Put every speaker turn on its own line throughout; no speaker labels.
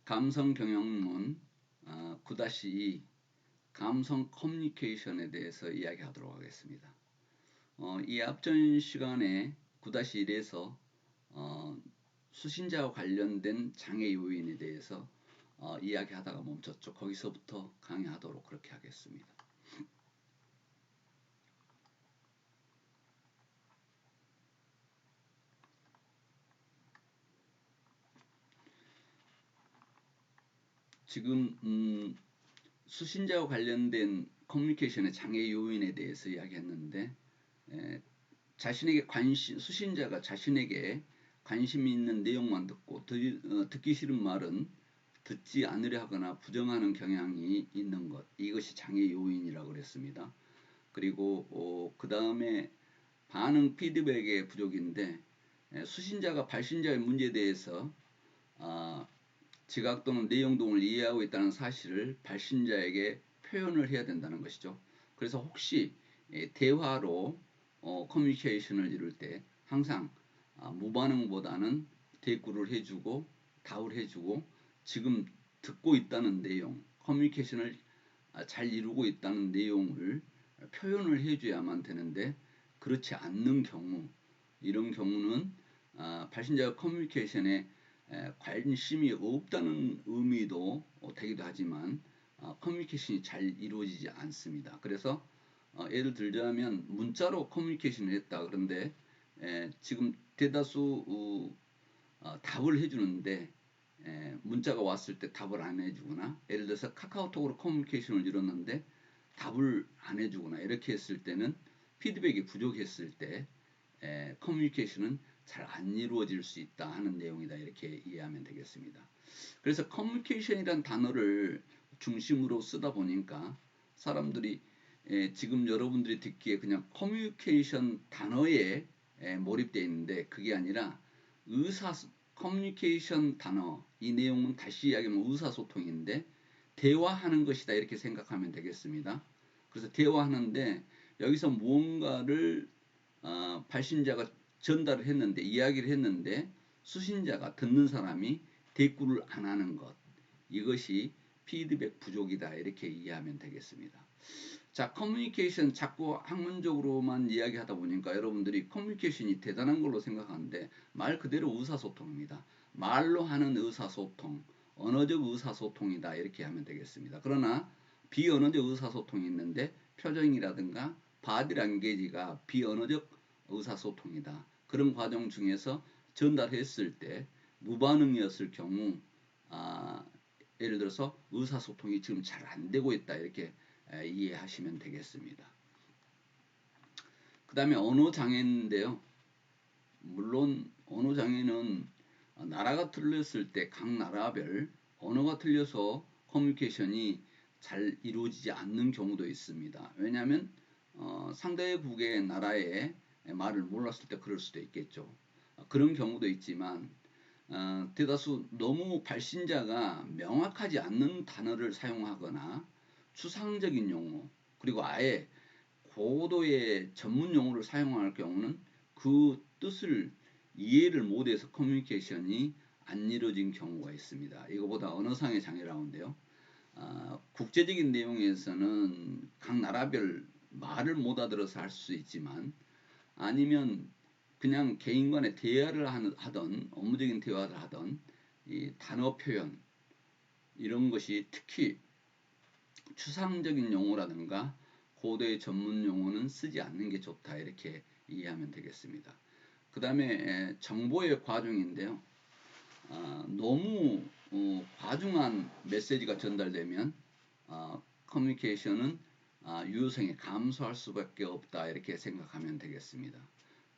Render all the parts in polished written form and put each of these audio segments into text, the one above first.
감성 경영론 9-2 감성 커뮤니케이션에 대해서 이야기하도록 하겠습니다. 이 앞전 시간에 9-1에서 수신자와 관련된 장애 요인에 대해서 이야기하다가 멈췄죠. 거기서부터 강의하도록 그렇게 하겠습니다. 지금 수신자와 관련된 커뮤니케이션의 장애 요인에 대해서 이야기했는데 자신에게 수신자가 자신에게 관심이 있는 내용만 듣고 듣기 싫은 말은 듣지 않으려 하거나 부정하는 경향이 있는 것, 이것이 장애 요인이라고 그랬습니다. 그리고 그 다음에 반응 피드백의 부족인데 수신자가 발신자의 문제에 대해서 지각 또는 내용 등을 이해하고 있다는 사실을 발신자에게 표현을 해야 된다는 것이죠. 그래서 혹시 대화로 커뮤니케이션을 이룰 때 항상 무반응보다는 대꾸를 해주고 답을 해주고 지금 듣고 있다는 내용, 커뮤니케이션을 잘 이루고 있다는 내용을 표현을 해줘야만 되는데 그렇지 않는 경우, 이런 경우는 발신자 커뮤니케이션에 관심이 없다는 의미도 되기도 하지만 커뮤니케이션이 잘 이루어지지 않습니다. 그래서 예를 들자면 문자로 커뮤니케이션을 했다. 그런데 지금 대다수 답을 해주는데 문자가 왔을 때 답을 안 해주거나, 예를 들어서 카카오톡으로 커뮤니케이션을 이뤘는데 답을 안 해주거나, 이렇게 했을 때는 피드백이 부족했을 때 커뮤니케이션은 잘 안 이루어질 수 있다 하는 내용이다, 이렇게 이해하면 되겠습니다. 그래서 커뮤니케이션이란 단어를 중심으로 쓰다 보니까 사람들이 지금 여러분들이 듣기에 그냥 커뮤니케이션 단어에 몰입되어 있는데 그게 아니라 커뮤니케이션 단어, 이 내용은 다시 이야기하면 의사소통인데 대화하는 것이다, 이렇게 생각하면 되겠습니다. 그래서 대화하는데 여기서 무언가를 발신자가 전달을 했는데, 이야기를 했는데 수신자가, 듣는 사람이 대꾸를 안 하는 것, 이것이 피드백 부족이다, 이렇게 이해하면 되겠습니다. 자, 커뮤니케이션 자꾸 학문적으로만 이야기하다 보니까 여러분들이 커뮤니케이션이 대단한 걸로 생각하는데 말 그대로 의사소통입니다. 말로 하는 의사소통, 언어적 의사소통이다, 이렇게 하면 되겠습니다. 그러나 비언어적 의사소통이 있는데 표정이라든가 바디랭귀지가 비언어적 의사소통이다. 그런 과정 중에서 전달했을 때 무반응이었을 경우 예를 들어서 의사소통이 지금 잘 안 되고 있다, 이렇게 이해하시면 되겠습니다. 그 다음에 언어장애인데요. 물론 언어장애는 나라가 틀렸을 때 각 나라별 언어가 틀려서 커뮤니케이션이 잘 이루어지지 않는 경우도 있습니다. 왜냐하면 상대국의 나라의 말을 몰랐을 때 그럴 수도 있겠죠. 그런 경우도 있지만 대다수 너무 발신자가 명확하지 않는 단어를 사용하거나 추상적인 용어, 그리고 아예 고도의 전문 용어를 사용할 경우는 그 뜻을 이해를 못해서 커뮤니케이션이 안 이루어진 경우가 있습니다. 이거보다 언어상의 장애라고 하는데요. 국제적인 내용에서는 각 나라별 말을 못 알아들어서 할 수 있지만, 아니면 그냥 개인 간의 대화를 하던, 업무적인 대화를 하던 이 단어 표현, 이런 것이 특히 추상적인 용어라든가 고도의 전문 용어는 쓰지 않는 게 좋다, 이렇게 이해하면 되겠습니다. 그 다음에 정보의 과중인데요. 너무 과중한 메시지가 전달되면 커뮤니케이션은 유효성이 감소할 수밖에 없다, 이렇게 생각하면 되겠습니다.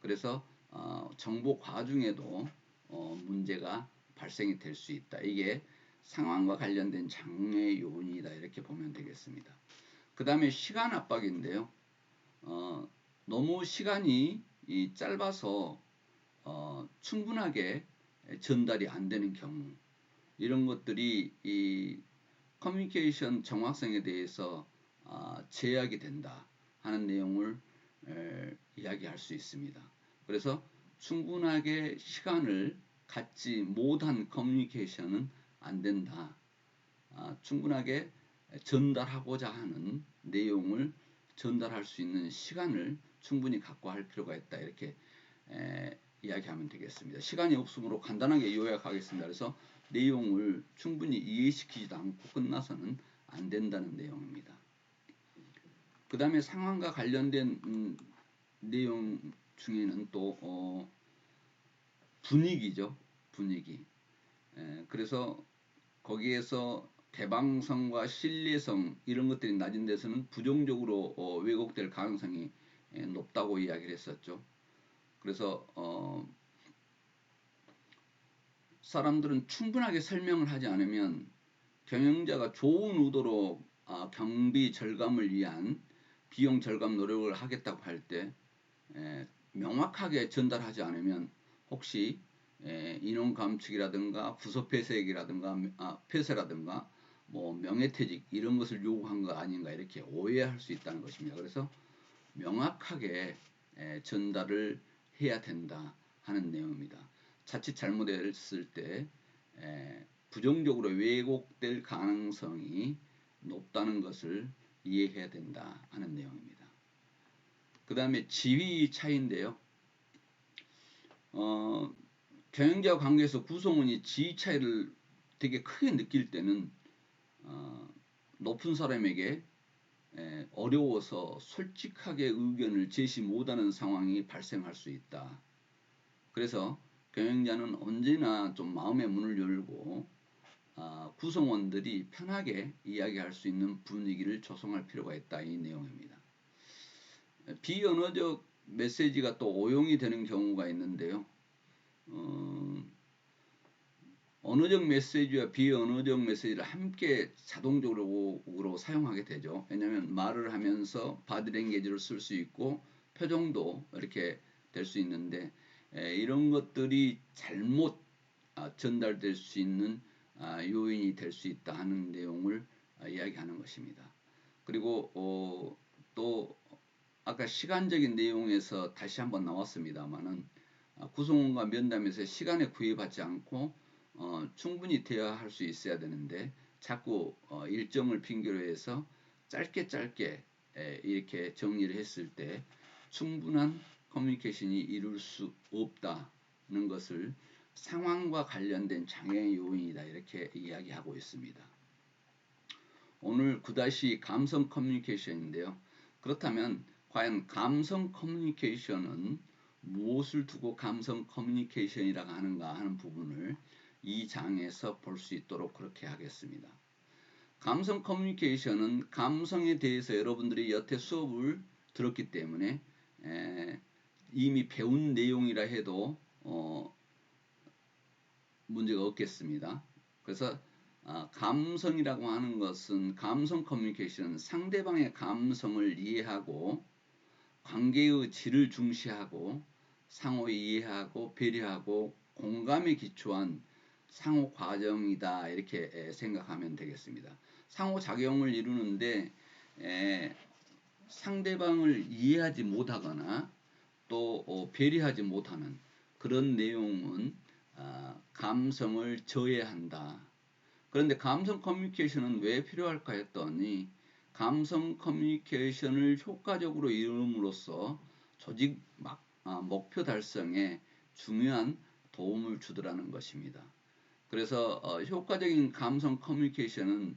그래서 정보 과중에도 문제가 발생이 될 수 있다. 이게 상황과 관련된 장애 요인이다, 이렇게 보면 되겠습니다. 그 다음에 시간 압박인데요. 너무 시간이 짧아서 충분하게 전달이 안 되는 경우, 이런 것들이 이 커뮤니케이션 정확성에 대해서 제약이 된다 하는 내용을 이야기할 수 있습니다. 그래서 충분하게 시간을 갖지 못한 커뮤니케이션은 안 된다. 충분하게 전달하고자 하는 내용을 전달할 수 있는 시간을 충분히 갖고 할 필요가 있다. 이렇게 이야기하면 되겠습니다. 시간이 없으므로 간단하게 요약하겠습니다. 그래서 내용을 충분히 이해시키지도 않고 끝나서는 안 된다는 내용입니다. 그 다음에 상황과 관련된 내용 중에는 또 분위기죠. 분위기. 그래서 거기에서 개방성과 신뢰성 이런 것들이 낮은 데서는 부정적으로 왜곡될 가능성이 높다고 이야기를 했었죠. 그래서 사람들은 충분하게 설명을 하지 않으면 경영자가 좋은 의도로 경비 절감을 위한 비용 절감 노력을 하겠다고 할 때 명확하게 전달하지 않으면 혹시 인원 감축이라든가 부서 폐쇄라든가 폐쇄라든가 뭐 명예퇴직 이런 것을 요구한 거 아닌가 이렇게 오해할 수 있다는 것입니다. 그래서 명확하게 전달을 해야 된다 하는 내용입니다. 자칫 잘못했을 때 부정적으로 왜곡될 가능성이 높다는 것을 이해해야 된다 하는 내용입니다. 그 다음에 지위 차이인데요. 경영자와 관계에서 구성원이 지위 차이를 되게 크게 느낄 때는 높은 사람에게 어려워서 솔직하게 의견을 제시 못하는 상황이 발생할 수 있다. 그래서 경영자는 언제나 좀 마음의 문을 열고 구성원들이 편하게 이야기할 수 있는 분위기를 조성할 필요가 있다. 이 내용입니다. 비언어적 메시지가 또 오용이 되는 경우가 있는데요. 언어적 메시지와 비언어적 메시지를 함께 자동적으로 사용하게 되죠. 왜냐하면 말을 하면서 바디랭귀지를 쓸 수 있고 표정도 이렇게 될 수 있는데 이런 것들이 잘못 전달될 수 있는 요인이 될 수 있다 하는 내용을 이야기하는 것입니다. 그리고 또 아까 시간적인 내용에서 다시 한번 나왔습니다만은 구성원과 면담에서 시간에 구애받지 않고 충분히 대화할 수 있어야 되는데 자꾸 일정을 핑계로 해서 짧게 이렇게 정리를 했을 때 충분한 커뮤니케이션이 이룰 수 없다는 것을 상황과 관련된 장애의 요인이다 이렇게 이야기하고 있습니다. 오늘 9- 감성 커뮤니케이션인데요. 그렇다면 과연 감성 커뮤니케이션은 무엇을 두고 감성 커뮤니케이션이라고 하는가 하는 부분을 이 장에서 볼 수 있도록 그렇게 하겠습니다. 감성 커뮤니케이션은 감성에 대해서 여러분들이 여태 수업을 들었기 때문에 이미 배운 내용이라 해도 문제가 없겠습니다. 그래서 감성이라고 하는 것은 감성 커뮤니케이션은 상대방의 감성을 이해하고 관계의 질을 중시하고 상호 이해하고 배려하고 공감에 기초한 상호 과정이다 이렇게 생각하면 되겠습니다. 상호작용을 이루는데 상대방을 이해하지 못하거나 또 배려하지 못하는 그런 내용은 감성을 저해한다. 그런데 감성 커뮤니케이션은 왜 필요할까 했더니 감성 커뮤니케이션을 효과적으로 이룸으로써 조직 목표 달성에 중요한 도움을 주더라는 것입니다. 그래서 효과적인 감성 커뮤니케이션은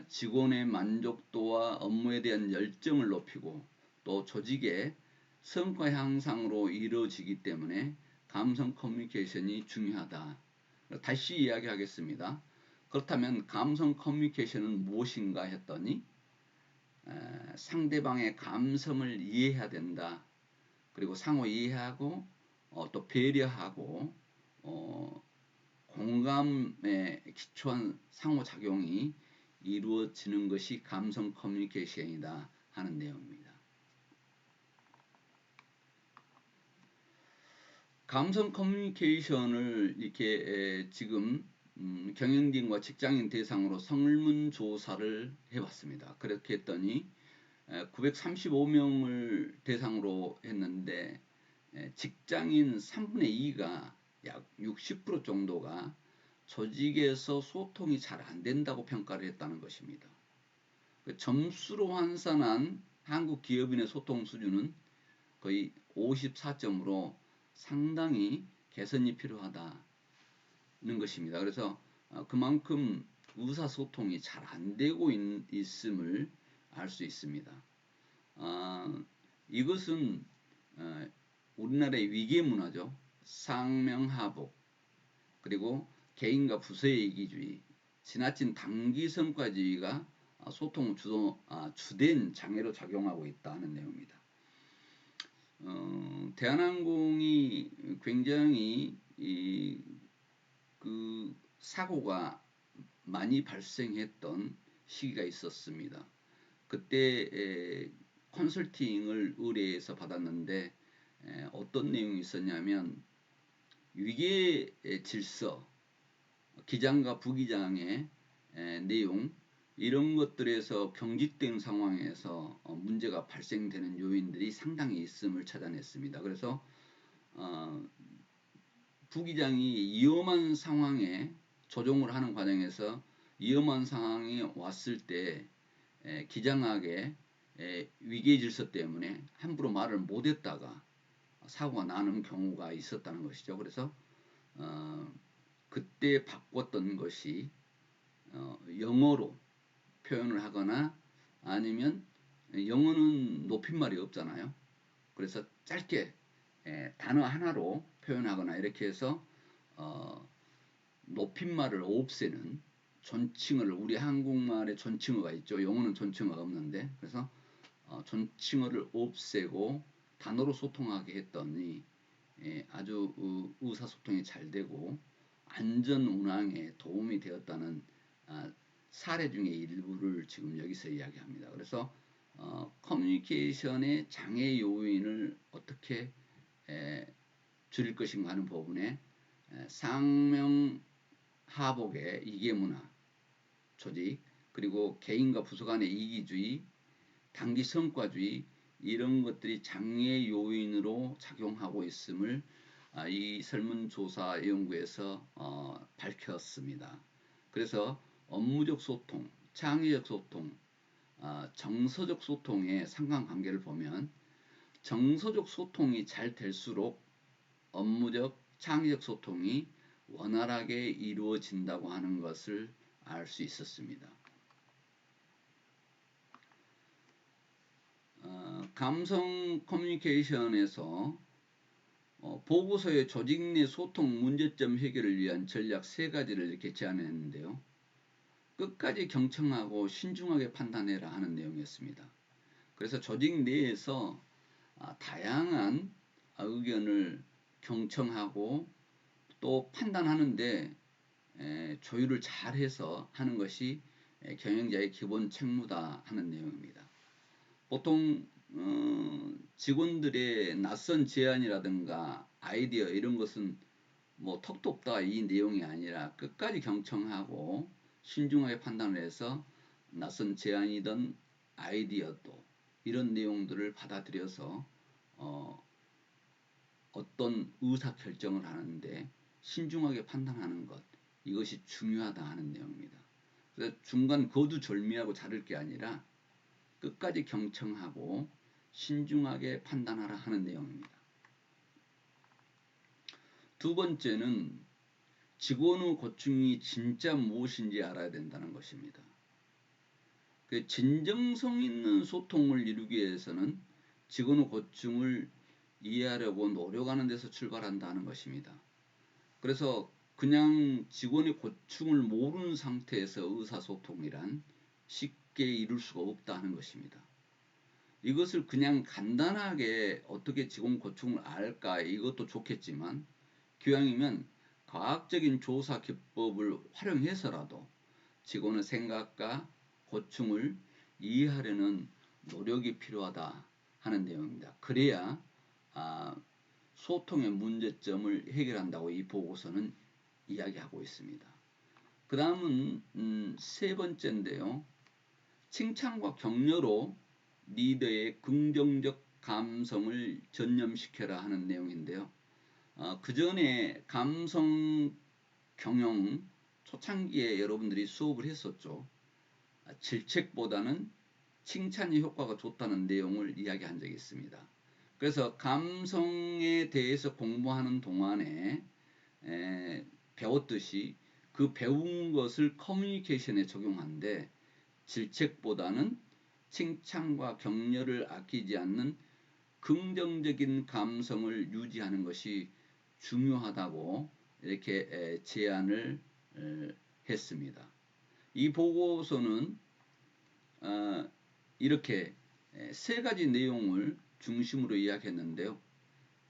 직원의 만족도와 업무에 대한 열정을 높이고 또 조직의 성과 향상으로 이루어지기 때문에 감성 커뮤니케이션이 중요하다. 다시 이야기하겠습니다. 그렇다면 감성 커뮤니케이션은 무엇인가 했더니 상대방의 감성을 이해해야 된다. 그리고 상호 이해하고 또 배려하고 공감에 기초한 상호작용이 이루어지는 것이 감성 커뮤니케이션이다 하는 내용입니다. 감성 커뮤니케이션을 이렇게 지금 경영진과 직장인 대상으로 설문조사를 해봤습니다. 그렇게 했더니 935명을 대상으로 했는데 직장인 3분의 2가 약 60% 정도가 조직에서 소통이 잘 안 된다고 평가를 했다는 것입니다. 점수로 환산한 한국 기업인의 소통 수준은 거의 54점으로 상당히 개선이 필요하다는 것입니다. 그래서 그만큼 의사소통이 잘 안 되고 있음을 알 수 있습니다. 이것은 우리나라의 위계 문화죠. 상명하복, 그리고 개인과 부서의 이기주의, 지나친 단기 성과주의가 소통 주된 장애로 작용하고 있다는 내용입니다. 대한항공이 굉장히 그 사고가 많이 발생했던 시기가 있었습니다. 그때 컨설팅을 의뢰해서 받았는데 어떤 내용이 있었냐면 위계 질서, 기장과 부기장의 내용, 이런 것들에서 경직된 상황에서 문제가 발생되는 요인들이 상당히 있음을 찾아냈습니다. 그래서 부기장이 위험한 상황에 조종을 하는 과정에서 위험한 상황이 왔을 때 기장에게 위계 질서 때문에 함부로 말을 못했다가 사고가 나는 경우가 있었다는 것이죠. 그래서 그때 바꿨던 것이 영어로 표현을 하거나 아니면 영어는 높임말이 없잖아요. 그래서 짧게 단어 하나로 표현하거나 이렇게 해서 높임말을 없애는 존칭어를, 우리 한국말에 존칭어가 있죠. 영어는 존칭어가 없는데, 그래서 존칭어를 없애고 단어로 소통하게 했더니 아주 의사소통이 잘 되고 안전 운항에 도움이 되었다는 사례 중에 일부를 지금 여기서 이야기합니다. 그래서 커뮤니케이션의 장애 요인을 어떻게 줄일 것인가 하는 부분에 상명하복의 이계문화 조직, 그리고 개인과 부서 간의 이기주의, 단기 성과주의, 이런 것들이 장애 요인으로 작용하고 있음을 이 설문조사 연구에서 밝혔습니다. 그래서 업무적 소통, 창의적 소통, 정서적 소통의 상관관계를 보면 정서적 소통이 잘 될수록 업무적, 창의적 소통이 원활하게 이루어진다고 하는 것을 알 수 있었습니다. 감성 커뮤니케이션에서 보고서의 조직 내 소통 문제점 해결을 위한 전략 3가지를 이렇게 제안했는데요. 끝까지 경청하고 신중하게 판단해라 하는 내용이었습니다. 그래서 조직 내에서 다양한 의견을 경청하고 또 판단하는데 조율을 잘해서 하는 것이 경영자의 기본 책무다 하는 내용입니다. 보통 직원들의 낯선 제안이라든가 아이디어 이런 것은 뭐 턱도 없다 이 내용이 아니라 끝까지 경청하고 신중하게 판단을 해서 낯선 제안이든 아이디어도 이런 내용들을 받아들여서 어떤 의사결정을 하는데 신중하게 판단하는 것, 이것이 중요하다 하는 내용입니다. 그래서 중간 거두절미하고 자를 게 아니라 끝까지 경청하고 신중하게 판단하라 하는 내용입니다. 두 번째는 직원의 고충이 진짜 무엇인지 알아야 된다는 것입니다. 그 진정성 있는 소통을 이루기 위해서는 직원의 고충을 이해하려고 노력하는 데서 출발한다는 것입니다. 그래서 그냥 직원의 고충을 모르는 상태에서 의사소통이란 쉽게 이룰 수가 없다는 것입니다. 이것을 그냥 간단하게 어떻게 직원 고충을 알까, 이것도 좋겠지만 기왕이면 과학적인 조사 기법을 활용해서라도 직원의 생각과 고충을 이해하려는 노력이 필요하다 하는 내용입니다. 그래야 소통의 문제점을 해결한다고 이 보고서는 이야기하고 있습니다. 그 다음은 3번째인데요. 칭찬과 격려로 리더의 긍정적 감성을 전념시켜라 하는 내용인데요. 그 전에 감성 경영 초창기에 여러분들이 수업을 했었죠. 질책보다는 칭찬이 효과가 좋다는 내용을 이야기한 적이 있습니다. 그래서 감성에 대해서 공부하는 동안에 배웠듯이 그 배운 것을 커뮤니케이션에 적용하는데 질책보다는 칭찬과 격려를 아끼지 않는 긍정적인 감성을 유지하는 것이 중요하다고 이렇게 제안을 했습니다. 이 보고서는 이렇게 세 가지 내용을 중심으로 이야기했는데요.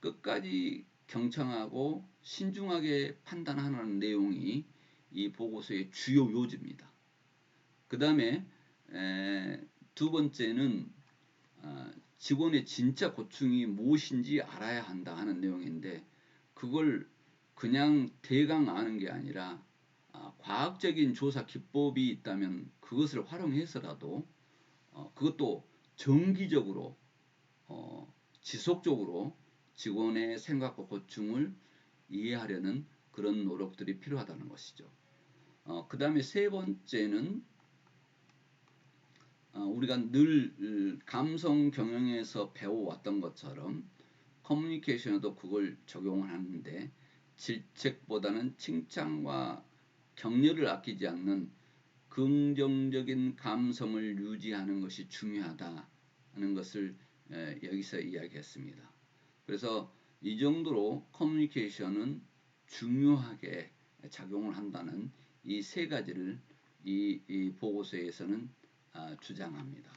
끝까지 경청하고 신중하게 판단하는 내용이 이 보고서의 주요 요지입니다. 그 다음에 두 번째는 직원의 진짜 고충이 무엇인지 알아야 한다 하는 내용인데 그걸 그냥 대강 아는 게 아니라 과학적인 조사 기법이 있다면 그것을 활용해서라도 그것도 정기적으로 지속적으로 직원의 생각과 고충을 이해하려는 그런 노력들이 필요하다는 것이죠. 그 다음에 세 번째는 우리가 늘 감성 경영에서 배워왔던 것처럼 커뮤니케이션에도 그걸 적용을 하는데 질책보다는 칭찬과 격려를 아끼지 않는 긍정적인 감성을 유지하는 것이 중요하다는 것을 여기서 이야기했습니다. 그래서 이 정도로 커뮤니케이션은 중요하게 작용을 한다는 이 세 가지를 이 보고서에서는 주장합니다.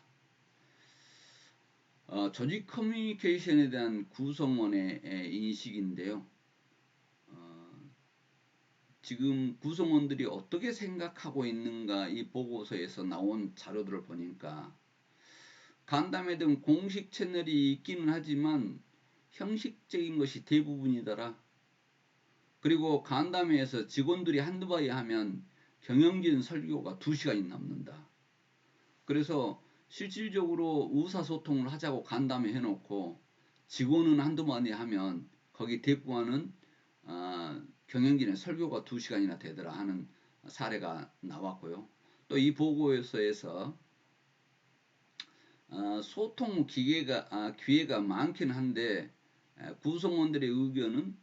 조직 커뮤니케이션에 대한 구성원의 인식인데요. 지금 구성원들이 어떻게 생각하고 있는가 이 보고서에서 나온 자료들을 보니까 간담회 등 공식 채널이 있기는 하지만 형식적인 것이 대부분이더라. 그리고 간담회에서 직원들이 한두 마디 하면 경영진 설교가 2시간이 남는다. 그래서 실질적으로 의사소통을 하자고 간담회 해놓고 직원은 한두 마디 하면 거기 대꾸하는 경영진의 설교가 2시간이나 되더라 하는 사례가 나왔고요. 또 이 보고서에서 소통 기회가 많긴 한데 구성원들의 의견은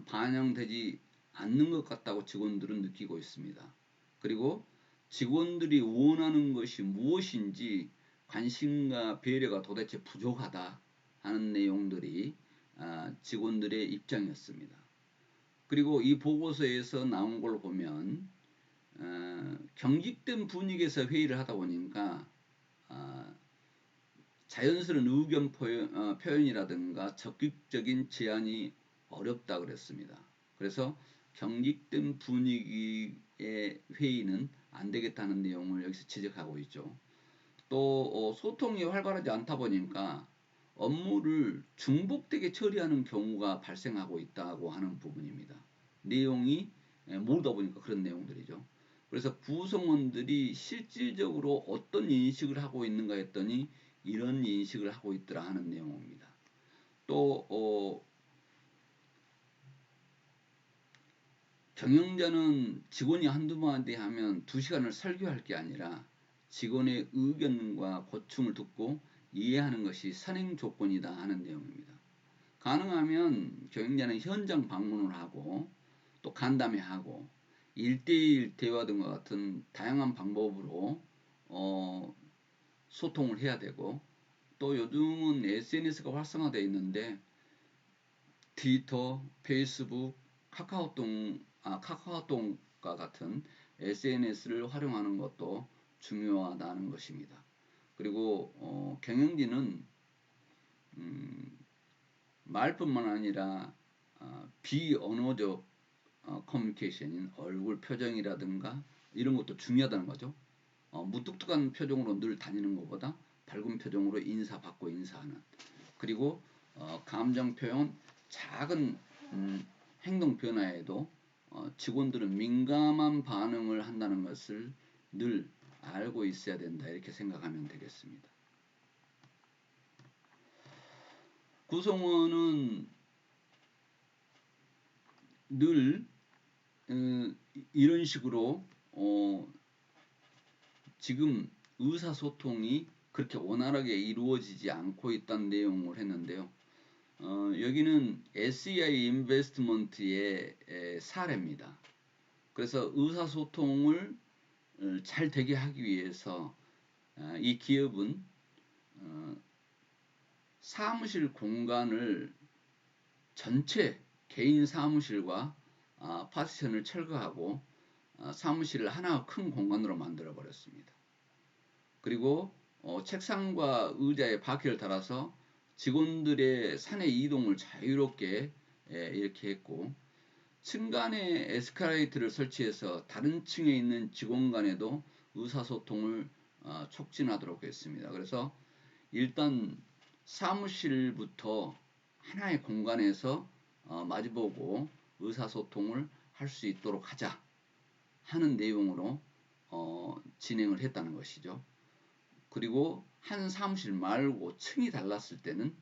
반영되지 않는 것 같다고 직원들은 느끼고 있습니다. 그리고 직원들이 원하는 것이 무엇인지 관심과 배려가 도대체 부족하다 하는 내용들이 직원들의 입장이었습니다. 그리고 이 보고서에서 나온 걸 보면 경직된 분위기에서 회의를 하다 보니까 자연스러운 의견 표현이라든가 적극적인 제안이 어렵다 그랬습니다. 그래서 경직된 분위기의 회의는 안 되겠다는 내용을 여기서 지적하고 있죠. 또 소통이 활발하지 않다 보니까 업무를 중복되게 처리하는 경우가 발생하고 있다고 하는 부분입니다. 내용이 모르다 보니까 그런 내용들이죠. 그래서 구성원들이 실질적으로 어떤 인식을 하고 있는가 했더니 이런 인식을 하고 있더라 하는 내용입니다. 또 경영자는 직원이 한두 마디 하면 2시간을 설교할 게 아니라 직원의 의견과 고충을 듣고 이해하는 것이 선행 조건이다 하는 내용입니다. 가능하면 경영자는 현장 방문을 하고 또 간담회하고 1대1 대화 등과 같은 다양한 방법으로 소통을 해야 되고 또 요즘은 SNS가 활성화되어 있는데 트위터, 페이스북, 카카오톡과 같은 SNS를 활용하는 것도 중요하다는 것입니다. 그리고 경영진은 말뿐만 아니라 비언어적 커뮤니케이션인 얼굴 표정이라든가 이런 것도 중요하다는 거죠. 무뚝뚝한 표정으로 늘 다니는 것보다 밝은 표정으로 인사받고 인사하는 그리고 감정 표현 작은 행동 변화에도 직원들은 민감한 반응을 한다는 것을 늘 알고 있어야 된다 이렇게 생각하면 되겠습니다. 구성원은 늘 이런 식으로 지금 의사소통이 그렇게 원활하게 이루어지지 않고 있다는 내용을 했는데요. 여기는 SEI 인베스트먼트의 사례입니다. 그래서 의사소통을 잘 되게 하기 위해서 이 기업은 사무실 공간을 전체 개인 사무실과 파티션을 철거하고 사무실을 하나 큰 공간으로 만들어 버렸습니다. 그리고 책상과 의자에 바퀴를 달아서 직원들의 사내 이동을 자유롭게 이렇게 했고, 층간에 에스컬레이터를 설치해서 다른 층에 있는 직원 간에도 의사소통을 촉진하도록 했습니다. 그래서 일단 사무실부터 하나의 공간에서 마주보고 의사소통을 할 수 있도록 하자 하는 내용으로 진행을 했다는 것이죠. 그리고 한 사무실 말고 층이 달랐을 때는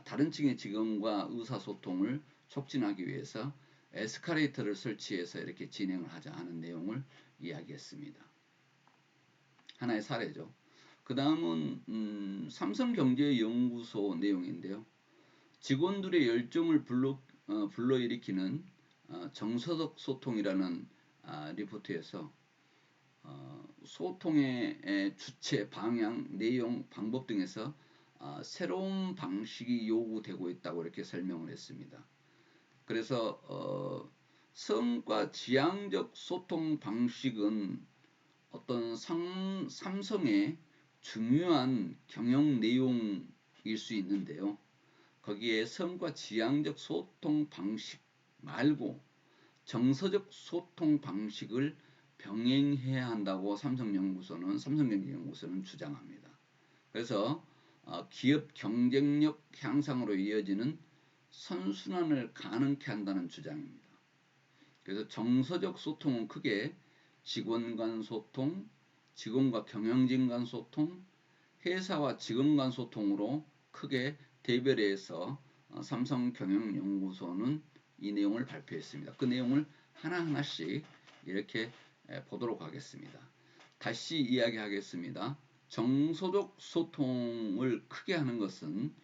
다른 층의 직원과 의사소통을 촉진하기 위해서 에스컬레이터를 설치해서 이렇게 진행을 하자 하는 내용을 이야기했습니다. 하나의 사례죠. 그 다음은 삼성경제연구소 내용인데요. 직원들의 열정을 불러일으키는 정서적 소통이라는 리포트에서 소통의 주체, 방향, 내용, 방법 등에서 새로운 방식이 요구되고 있다고 이렇게 설명을 했습니다. 그래서 성과 지향적 소통 방식은 어떤 삼성의 중요한 경영 내용일 수 있는데요. 거기에 성과 지향적 소통 방식 말고 정서적 소통 방식을 병행해야 한다고 삼성경제연구소는 주장합니다. 그래서 기업 경쟁력 향상으로 이어지는 선순환을 가능케 한다는 주장입니다. 그래서 정서적 소통은 크게 직원 간 소통, 직원과 경영진 간 소통, 회사와 직원 간 소통으로 크게 대별해서 삼성경영연구소는 이 내용을 발표했습니다. 그 내용을 하나하나씩 이렇게 보도록 하겠습니다. 다시 이야기하겠습니다. 정서적 소통을 크게 하는 것은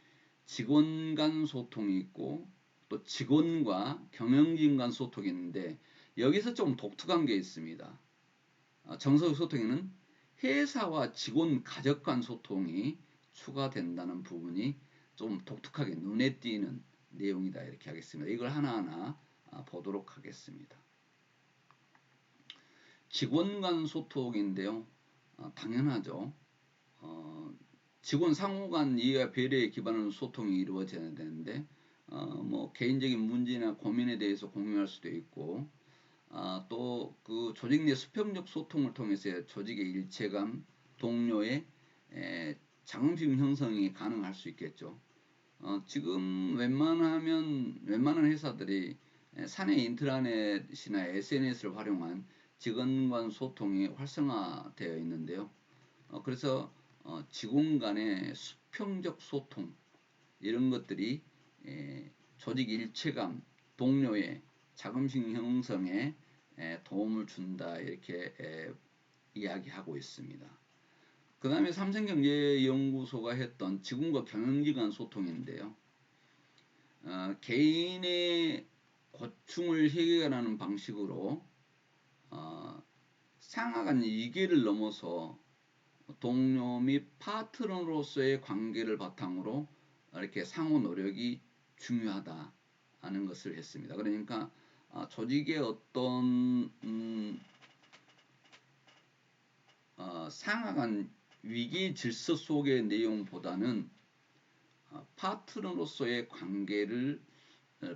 직원 간 소통이 있고 또 직원과 경영진 간 소통이 있는데, 여기서 좀 독특한 게 있습니다. 정서적 소통에는 회사와 직원 가족 간 소통이 추가된다는 부분이 좀 독특하게 눈에 띄는 내용이다 이렇게 하겠습니다. 이걸 하나하나 보도록 하겠습니다. 직원 간 소통인데요. 당연하죠. 직원 상호 간 이해와 배려에 기반한 소통이 이루어져야 되는데 뭐 개인적인 문제나 고민에 대해서 공유할 수도 있고, 또 그 조직 내 수평적 소통을 통해서 조직의 일체감, 동료의 자긍심 형성이 가능할 수 있겠죠. 지금 웬만한 회사들이 사내 인트라넷이나 SNS를 활용한 직원 간 소통이 활성화되어 있는데요. 그래서 직원 간의 수평적 소통 이런 것들이 조직 일체감, 동료의 자긍심 형성에 도움을 준다 이렇게 이야기하고 있습니다. 그 다음에 삼성경제연구소가 했던 직원과 경영진 간 소통인데요. 개인의 고충을 해결하는 방식으로 상하 간 이계를 넘어서 동료 및 파트너로서의 관계를 바탕으로 이렇게 상호 노력이 중요하다는 것을 했습니다. 그러니까 조직의 어떤 상하 간 위기 질서 속의 내용보다는 파트너로서의 관계를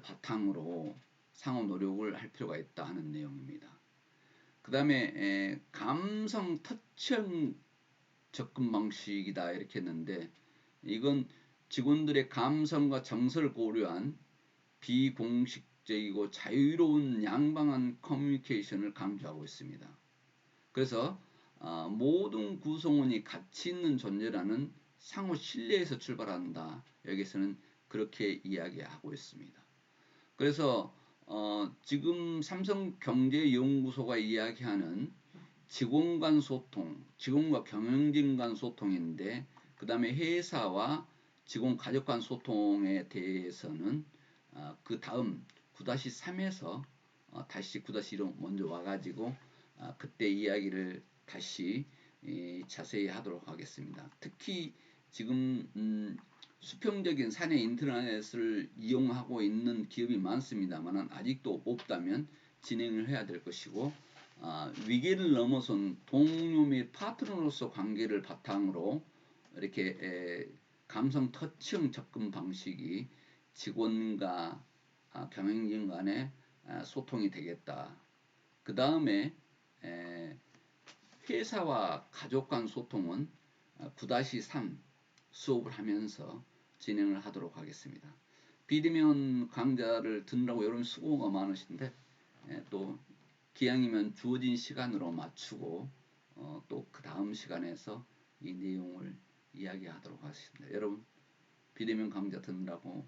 바탕으로 상호 노력을 할 필요가 있다 하는 내용입니다. 그 다음에 감성 터치형 접근 방식이다 이렇게 했는데, 이건 직원들의 감성과 정서를 고려한 비공식적이고 자유로운 양방향 커뮤니케이션을 강조하고 있습니다. 그래서 모든 구성원이 가치 있는 존재라는 상호 신뢰에서 출발한다. 여기서는 그렇게 이야기하고 있습니다. 그래서 지금 삼성경제연구소가 이야기하는 직원 간 소통, 직원과 경영진 간 소통인데 그 다음에 회사와 직원 가족 간 소통에 대해서는 그 다음 9-3에서 다시 9-1로 먼저 와가지고 그때 이야기를 다시 자세히 하도록 하겠습니다. 특히 지금 수평적인 사내 인터넷을 이용하고 있는 기업이 많습니다만 아직도 없다면 진행을 해야 될 것이고 위기를 넘어선 동료 및 파트너로서 관계를 바탕으로 이렇게 감성 터치형 접근 방식이 직원과 경영진 간의 소통이 되겠다. 그 다음에 회사와 가족 간 소통은 9-3 수업을 하면서 진행을 하도록 하겠습니다. 비대면 강좌를 듣느라고 여러분 수고가 많으신데 또 기왕이면 주어진 시간으로 맞추고 또 그 다음 시간에서 이 내용을 이야기하도록 하겠습니다. 여러분 비대면 강좌 듣느라고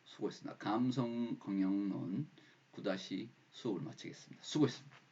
수고했습니다. 감성 경영론 9- 수업을 마치겠습니다. 수고했습니다.